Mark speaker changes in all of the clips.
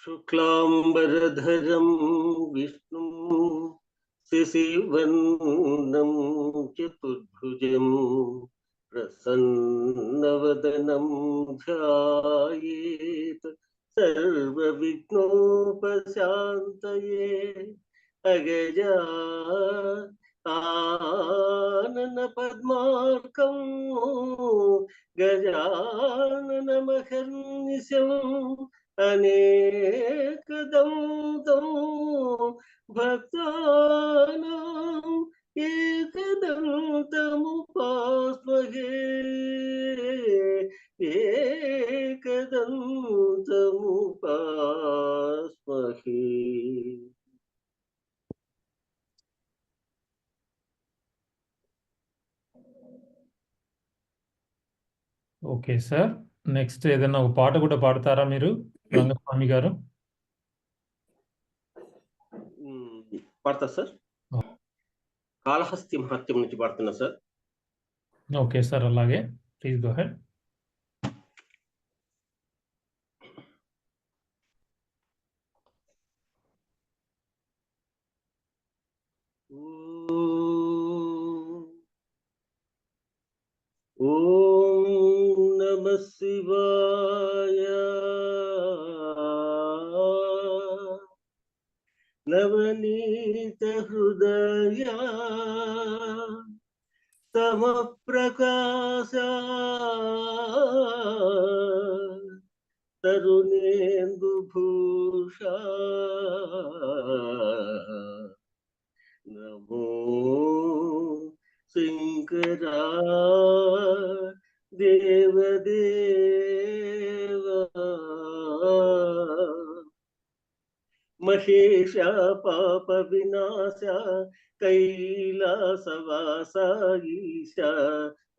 Speaker 1: शुक्लांबरधरं विष्णुं शशिवर्णं चतुर्भुजं प्रसन्नवदनं ध्यायेत् सर्वविघ्नोपशान्तये। अगजा आनन पद्मार्कं गजाननमहर्निशम् अनेकदं भक्तानां एकदन्तमुपास्महे एकदन्तमुपास्महे।
Speaker 2: ఓకే సార్, నెక్స్ట్ ఏదైనా ఒక పాట కూడా పాడతారా మీరు రంగస్వామి గారు?
Speaker 1: పాడతా సార్. కాళహస్తి మహత్యం నుంచి పాడుతున్నా సార్.
Speaker 2: ఓకే సార్, అలాగే ప్లీజ్ గో హెడ్.
Speaker 1: ఓం నమః శివాయ. నవనీత హృదయ సమప్రకాశ తరుణేందు భూష నమో శంకరా దేవదేవ. మహేశ పాప వినాశ కైలాసవాస ఈశ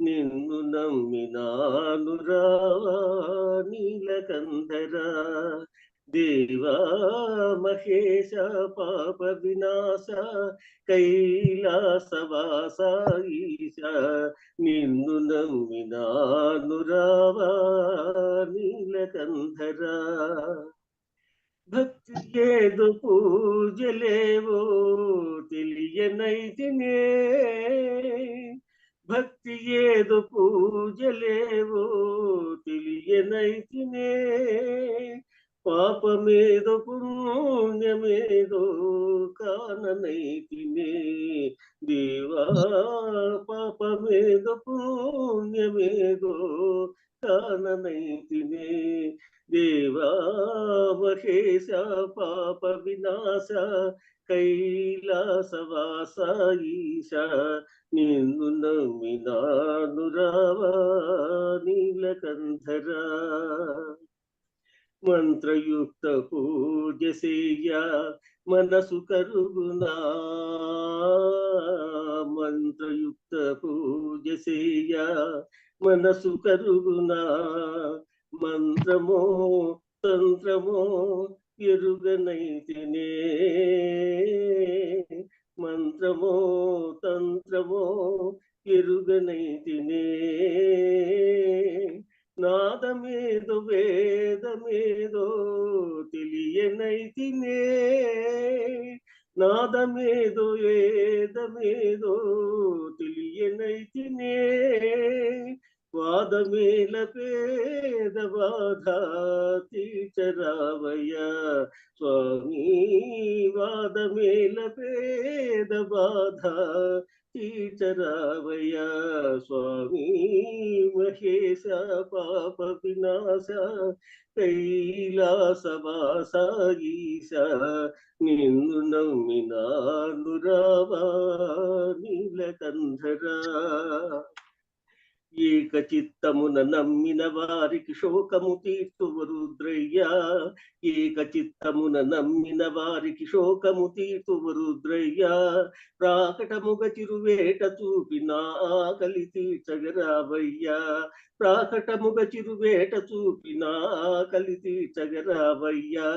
Speaker 1: నిన్ను నమ్మినాను రావా నీలకంధర దేవా. మహేశ పాప వినాశ కైలాసవాస ఈశ నిన్ను నమ్మినాను రావా నీలకంధర. భక్తి ఏదో పూజలేవో తెలియనైతినే, భక్తి ఏదో పూజలేవో తెలియనైతినే, పాపమేదో పుణ్యమేదో కాననైతినే దేవా. పాపమేదో పుణ్యమేదో కాననైతినే దేవా. మహేశ పాప వినాశ కైలాసవాస ఈశ నిన్ను నమ్మినాను రావా నీలకంధర. మంత్రయుక్త పూజ సేయ మనసు కరుగునా, మంత్రయుక్త పూజ సేయ మనసు కరుగునా, మంత్రమో తంత్రమో ఎరుగనైతినే, మంత్రమో తంత్రమో ఎరుగనైతినే, నాదమేదో వేదమేదో తెలియనైతినే, నాదమేదో వేదమేదో తెలియనైతినే, వాదమేల పేద బాధ తీర్చరావయ్య స్వామి. వాదమేల పేద బాధ తీర్చరావయ్య స్వామి. మహేశ పాప వినాశ కైలాసవాస ఈశ నిన్ను నమ్మినాను రావా నీలకంధర. ఏకచిత్తమున నమ్మిన వారికి శోకము తీర్చువ రుద్రయ్యా, ఏకచిత్తమున నమ్మిన వారికి శోకము తీర్చువ రుద్రయ్యా. ప్రాకటముగ చిరువేట చూపిన ఆకలి తీర్చగరావయ్యా, ప్రాకటముగ చిరువేట చూపిన ఆకలి తీర్చగరావయ్యా.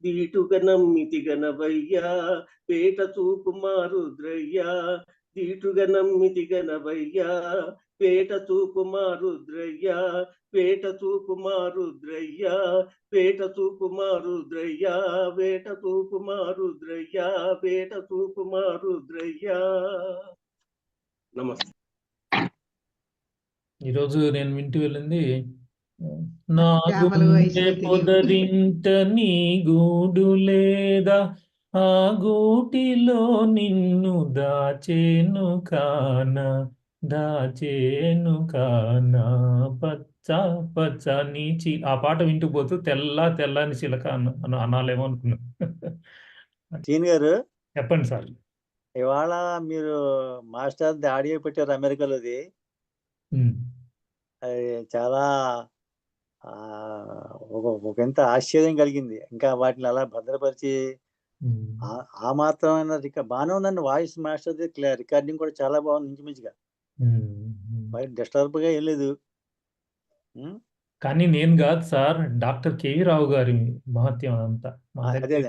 Speaker 1: దీటుగ నమ్మితి గనవయ్యా పేట చూపు మా రుద్రయ్యా, దీటుగ నమ్మితి గనవయ్యా పేట చూపుమా రుద్రయ్య, పేట చూపుమా రుద్రయ్య, పేట చూపుమా రుద్రయ్య, వేట చూపుమా రుద్రయ్య, పేట చూపుమా రుద్రయ్య. నమస్తే.
Speaker 2: ఈరోజు నేను వింటూ వెళ్ళింది, నా
Speaker 3: శ్యామలు
Speaker 2: గుండె
Speaker 3: ఐశ్వర్య
Speaker 2: పొదరింట నీ గూడు లేదా, ఆ గూటిలో నిన్ను దాచేను కానా, దాచేను కానా, పచ్చ పచ్చ నీచి. ఆ పాట వింటూ పోతూ తెల్లని చిలక అనాలేమో అనుకున్నా.
Speaker 4: సీన్ గారు,
Speaker 2: చెప్పండి సార్.
Speaker 4: ఇవాళ మీరు మాస్టర్ ఆడియో పెట్టారు అమెరికాలోది.
Speaker 2: ఉమ్.
Speaker 4: అది చాలా ఒకంత ఆశ్చర్యం కలిగింది. ఇంకా వాటిని అలా భద్రపరిచి
Speaker 2: ఉమ్.
Speaker 4: ఆ మాత్రమైన బాగానే ఉందండి. వాయిస్ మాస్టర్ది రికార్డింగ్ కూడా చాలా బాగుంది, ఇంచుమించుగా. మరి డిస్టర్బ్ గా ఏం లేదు.
Speaker 2: కానీ నేను కాదు సార్, డాక్టర్ కేవీ రావు గారి మహత్యం అంతా మన దగ్గర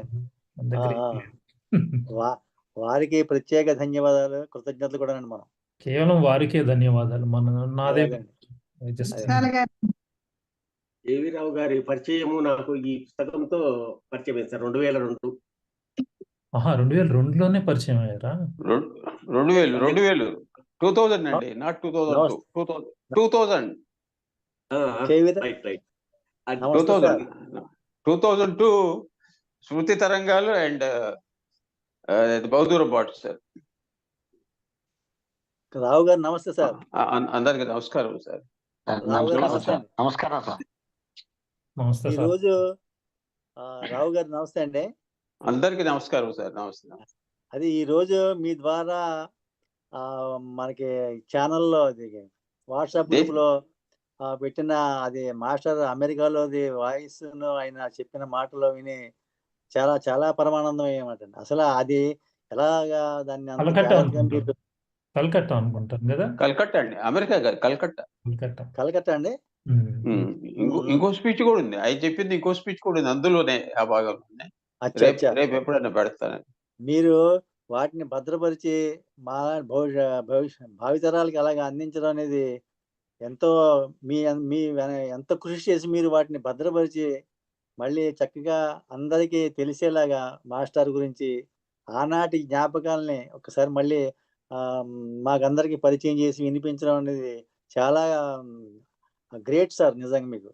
Speaker 4: వారికి ప్రత్యేక ధన్యవాదాలు, కృతజ్ఞతలు కూడా అండి. మనం
Speaker 2: కేవలం వారికే ధన్యవాదాలు. నాదే
Speaker 1: కేవీ రావు గారి పరిచయము నాకు ఈ పుస్తకంతో పరిచయం సార్. 2002.
Speaker 2: 2002లోనే పరిచయం అయ్యారా?
Speaker 5: 2000 అండి, నాట్ 2002. 2000. 2002 స్మృతి తరంగాలు అండ్ బౌద్ధూర బాట్ సార్.
Speaker 4: రావు గారు నమస్తే సార్.
Speaker 5: అందరికి నమస్కారం సార్.
Speaker 6: నమస్కారం సార్.
Speaker 4: ఈ రోజు రావు గారు నమస్తే అండి.
Speaker 5: అందరికి నమస్కారం సార్. నమస్తే.
Speaker 4: అది ఈ రోజు మీ ద్వారా మనకి ఛానల్లో వాట్సాప్ గ్రూప్ లో పెట్టిన అది మాస్టర్ అమెరికాలోది వాయిస్ ఆయన చెప్పిన మాటలో విని చాలా చాలా పరమానందం అయ్యమాట. అసలు అది ఎలాగా దాన్ని
Speaker 2: కలకత్తా అనుకుంటాను కదా.
Speaker 5: కలకత్తా అండి, అమెరికా గారు.
Speaker 4: కలకత్తా అండి.
Speaker 5: ఇంకో స్పీచ్ కూడా ఉంది, ఆయన చెప్పింది ఇంకో స్పీచ్ కూడా ఉంది అందులోనే, ఆ భాగంలో. రేపు ఎప్పుడైనా పెడతాను.
Speaker 4: మీరు వాటిని భద్రపరిచి మా భావితరాలకి అలాగా అందించడం అనేది ఎంతో ఎంత కృషి చేసి మీరు వాటిని భద్రపరిచి మళ్ళీ చక్కగా అందరికీ తెలిసేలాగా మాస్టర్ గురించి ఆనాటి జ్ఞాపకాలని ఒకసారి మళ్ళీ మాకందరికి పరిచయం చేసి వినిపించడం అనేది చాలా గ్రేట్ సార్. నిజంగా మీకు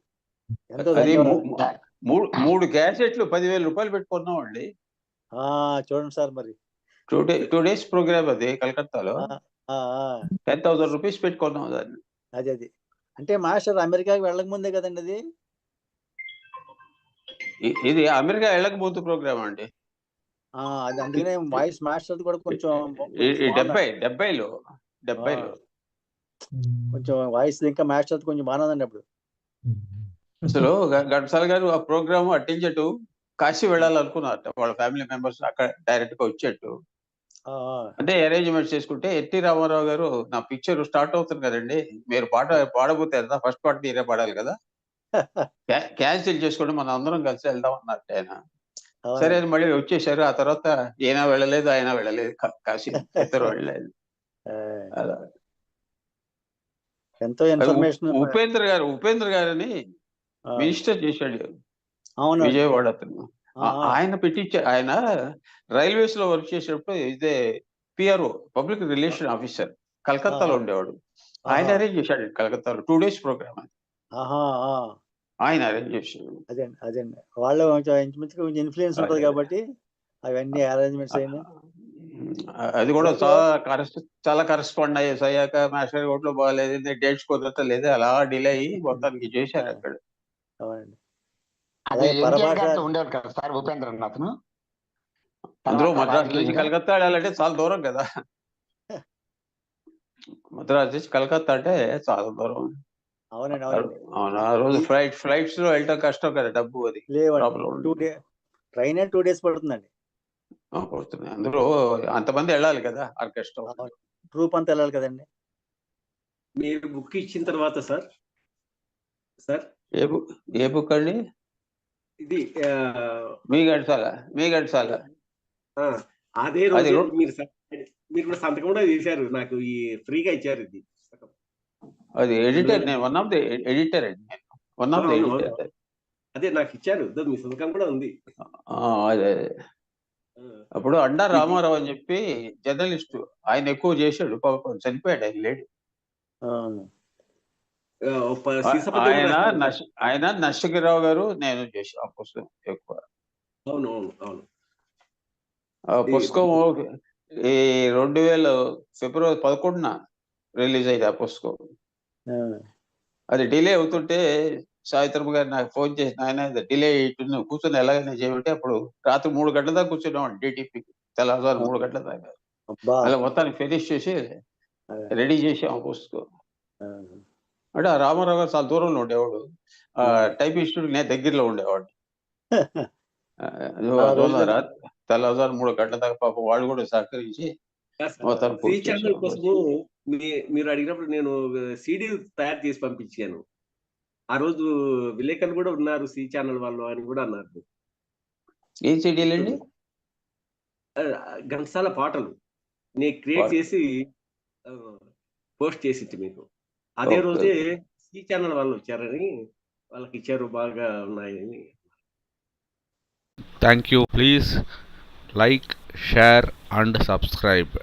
Speaker 4: ఎంతో
Speaker 5: 3 క్యాసెట్లు 10,000 రూపాయలు పెట్టుకున్నాం అండి.
Speaker 4: చూడండి సార్, మరి
Speaker 5: 2 days ప్రోగ్రామ్ అది కలకత్తాలో. 10,000 రూపీస్ పెట్టుకున్నాం దాన్ని.
Speaker 4: అది అంటే మాస్టర్ అమెరికాకి వెళ్ళక ముందే కదండి అది.
Speaker 5: ఇది అమెరికా వెళ్ళకపోతే ప్రోగ్రామ్ అండి.
Speaker 4: అది అందుకనే వాయిస్ మాస్టర్ కూడా కొంచెం
Speaker 5: 70లో
Speaker 4: కొంచెం వాయిస్ ఇంకా మాస్టర్ కొంచెం బాగుందండి అప్పుడు.
Speaker 5: అసలు ఘంటసాల గారు ఆ ప్రోగ్రామ్ అట్టించట్టు కాశీ వెళ్ళాలనుకున్నారు వాళ్ళ ఫ్యామిలీ మెంబర్స్, అక్కడ డైరెక్ట్ గా వచ్చేట్టు. అంటే అరేంజ్మెంట్స్ చేసుకుంటే ఎన్టీ రామారావు గారు, నా పిక్చర్ స్టార్ట్ అవుతుంది కదండి, మీరు పాడబోతే కదా, ఫస్ట్ పాట మీరే పాడాలి కదా, క్యాన్సిల్ చేసుకోండి, మనం అందరం కలిసి వెళ్దాం అన్నట్టు ఆయన. సరే అని మళ్ళీ వచ్చేసారు. ఆ తర్వాత ఈయన వెళ్ళలేదు, ఆయన వెళ్ళలేదు, కాశీ ఇద్దరు వెళ్ళలేదు. అలా
Speaker 4: ఎంతో ఇన్ఫర్మేషన్.
Speaker 5: ఉపేంద్ర గారని మినిస్టర్ చేశాడు విజయవాడ. అతను ఆయన పెట్టించారు. ఆయన రైల్వేస్ లో వర్క్ చేసేటప్పుడు ఇదే పిఆర్ఓ, పబ్లిక్ రిలేషన్ ఆఫీసర్, కలకత్తాలో ఉండేవాడు. ఆయన అరేంజ్ చేశాడు కలకత్తాలో 2 days ప్రోగ్రామ్. ఆయన అరేంజ్ చేశాడు.
Speaker 4: అదండి వాళ్ళు కొంచెం ఇన్ఫ్లుయెన్స్ ఉంటుంది కాబట్టి అవన్నీ అరేంజ్మెంట్స్ అయినాయి.
Speaker 5: అది కూడా చాలా కరెస్పాండ్ అయ్యాక మాస్టర్ ఓట్లు బాగాలేదు, డేట్స్ కుదరలేదు, అలా డిలే అయ్యి మొత్తానికి చేశారు అక్కడ.
Speaker 4: అవునండి.
Speaker 6: ఉండేవారు కదా సార్ ఉపేంద్రన్ అతను.
Speaker 5: అందరూ మద్రాసు నుంచి కలకత్తా వెళ్ళాలంటే చాలా దూరం కదా. మద్రాసు నుంచి కలకత్తా అంటే చాలా దూరం.
Speaker 4: అవునండి.
Speaker 5: అవును. ఆ రోజు ఫ్లైట్స్ లో వెళ్ళటం కష్టం కదా, డబ్బు అది
Speaker 4: ట్రైన్ 2 days పడుతుందండి.
Speaker 5: పడుతుంది. అందులో అంతమంది వెళ్ళాలి కదా, ఆర్కెస్ట్రా
Speaker 4: ట్రూప్ అంతా వెళ్ళాలి కదండి.
Speaker 1: మీరు బుక్ ఇచ్చిన తర్వాత సార్
Speaker 5: ఏ బుక్ అండి
Speaker 1: ఇది?
Speaker 5: మీ గడ్సాల.
Speaker 1: అదే రోజు మీరు కూడా సంతకం కూడా చేశారు, నాకు ఈ ఫ్రీగా ఇచ్చారు ఇది పుస్తకం.
Speaker 5: అది ఎడిటర్, నేను వన్ ఆఫ్ ది ఎడిటర్ అండి, నేను వన్ ఆఫ్ ది
Speaker 1: అవును, అవును.
Speaker 5: ఎడిటర్.
Speaker 1: అదే నాకు ఇచ్చారు, ఇదో మీ సంతకం కూడా ఉంది.
Speaker 5: అదే
Speaker 1: ఆ,
Speaker 5: అప్పుడు అండా రామారావు అని చెప్పి జర్నలిస్ట్, ఆయన ఎక్కువ చేశాడు, పాపం చనిపోయాడు, ఆయన లేడు.
Speaker 4: అవును.
Speaker 1: సీసపద్యం కూడా రాశారు.
Speaker 5: ఆయన నర్సగిరావు గారు నేను చేశాను ఆ పుస్తకం ఎక్కువ.
Speaker 1: అవును, అవును, అవును.
Speaker 5: ఆ పుస్తకం ఈ 2000 ఫిబ్రవరి 11న రిలీజ్ అయింది ఆ పుస్తకం.
Speaker 4: అవును.
Speaker 5: అది డిలే అవుతుంటే సావిత్రమ్మ గారు నాకు ఫోన్ చేసి, ఆయన డిలే అవుతుంది, కూర్చొని ఎలాగైనా చేయమంటే అప్పుడు రాత్రి 3 గంటల దాకా కూర్చున్నాం డిటిపికి, తెల్లవారు 3 గంటల దాకా.
Speaker 4: అబ్బా.
Speaker 5: అలా మొత్తానికి ఫినిష్ చేసి రెడీ చేసాం ఆ పుస్తకం.
Speaker 4: అవును.
Speaker 5: అంటే ఆ రామారావు గారు చాలా దూరంలో ఉండేవాడు, ఆ టైపిస్ట్ నేను దగ్గరలో ఉండేవాడు. తెల్లవారు 3 గంటల దాకా పాపం వాళ్ళు కూడా సహకరించి మొత్తం
Speaker 1: సి
Speaker 5: పూర్తి
Speaker 1: ఛానల్
Speaker 5: చేసాం.
Speaker 1: కోసము మీరు అడిగినప్పుడు నేను సిడి తయారు చేసి పంపించాను. ఆ రోజు విలేకరులు కూడా ఉన్నారు సి ఛానల్ వాళ్ళు అని కూడా అన్నారు.
Speaker 5: ఏ సీడీలండి?
Speaker 1: ఘంటసాల పాటలు నేను క్రియేట్
Speaker 5: పాటలు.
Speaker 1: చేసి పోస్ట్ చేసి మీకు అదే
Speaker 5: ఓకే.
Speaker 1: రోజే సి ఛానల్ వాళ్ళు వచ్చారని వాళ్ళకి ఇచ్చారు, బాగా ఉన్నాయని.
Speaker 3: Thank you. Please like, share and subscribe.